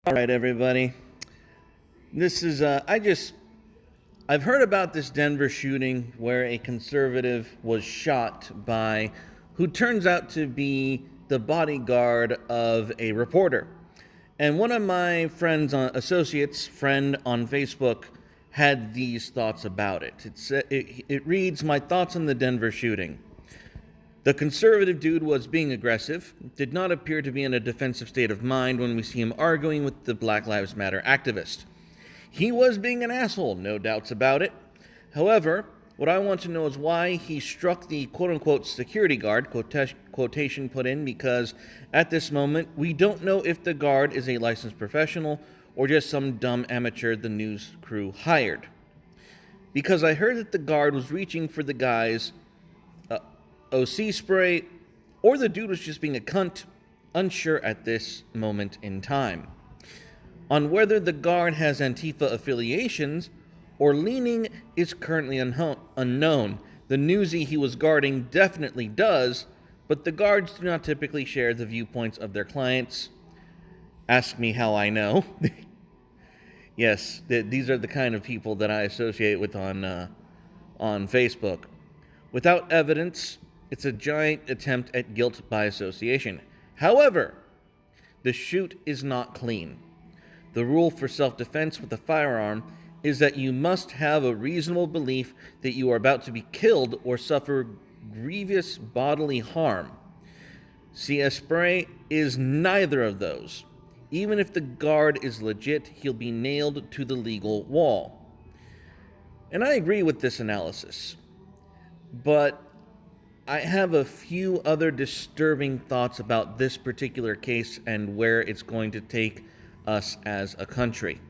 All right, everybody. This is, I've heard about this Denver shooting where a conservative was shot by who turns out to be the bodyguard of a reporter. And one of my associates, friend on Facebook, had these thoughts about it. It reads, "My thoughts on the Denver shooting. The conservative dude was being aggressive, did not appear to be in a defensive state of mind when we see him arguing with the Black Lives Matter activist. He was being an asshole, no doubts about it. However, what I want to know is why he struck the quote-unquote security guard, quotation put in, because at this moment, we don't know if the guard is a licensed professional or just some dumb amateur the news crew hired. Because I heard that the guard was reaching for the guy's OC spray, or the dude was just being a cunt, unsure at this moment in time. On whether the guard has Antifa affiliations or leaning is currently unknown. The newsie he was guarding definitely does, but the guards do not typically share the viewpoints of their clients. Ask me how I know." Yes, these are the kind of people that I associate with on Facebook. "Without evidence, it's a giant attempt at guilt by association. However, the shoot is not clean. The rule for self-defense with a firearm is that you must have a reasonable belief that you are about to be killed or suffer grievous bodily harm. CS spray is neither of those. Even if the guard is legit, he'll be nailed to the legal wall." And I agree with this analysis, but I have a few other disturbing thoughts about this particular case and where it's going to take us as a country.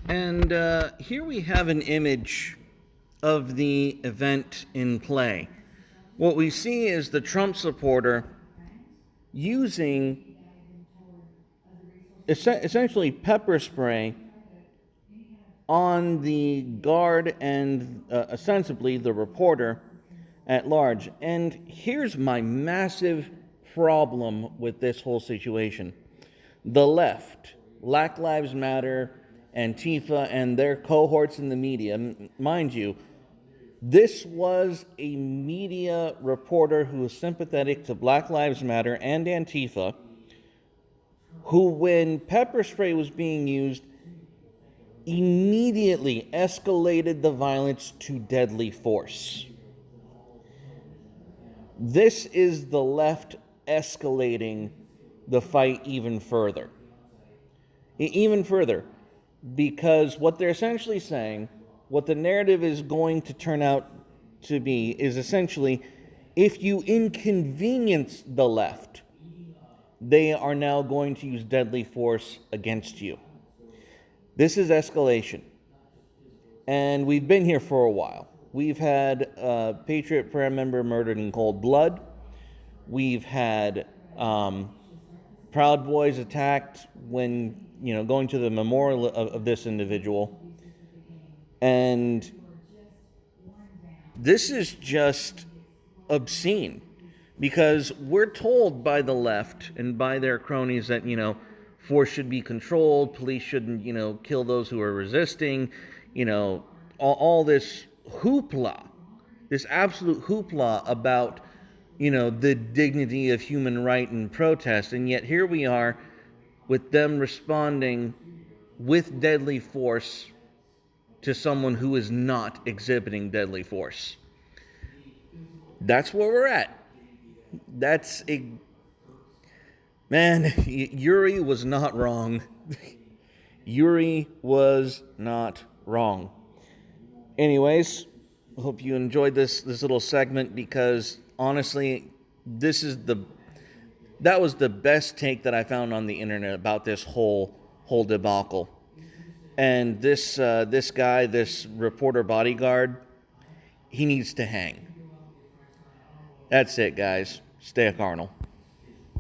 And here we have an image of the event in play. What we see is the Trump supporter using essentially pepper spray on the guard and ostensibly the reporter at large. And here's my massive problem with this whole situation. The left, Black Lives Matter, Antifa, and their cohorts in the media, mind you, this was a media reporter who was sympathetic to Black Lives Matter and Antifa, who, when pepper spray was being used, immediately escalated the violence to deadly force. This is the left escalating the fight even further. Because what they're essentially saying, what the narrative is going to turn out to be, is essentially, if you inconvenience the left, they are now going to use deadly force against you. This is escalation. And we've been here for a while. We've had a Patriot Prayer member murdered in cold blood. We've had Proud Boys attacked when, going to the memorial of this individual. And this is just obscene, because we're told by the left and by their cronies that, force should be controlled, police shouldn't, kill those who are resisting, all this hoopla, this absolute hoopla about, the dignity of human right and protest. And yet here we are with them responding with deadly force to someone who is not exhibiting deadly force. That's where we're at. Man, Yuri was not wrong. Yuri was not wrong. Anyways, I hope you enjoyed this little segment, because honestly, that was the best take that I found on the internet about this whole debacle. And this guy, this reporter bodyguard, he needs to hang. That's it, guys. Stay a carnal.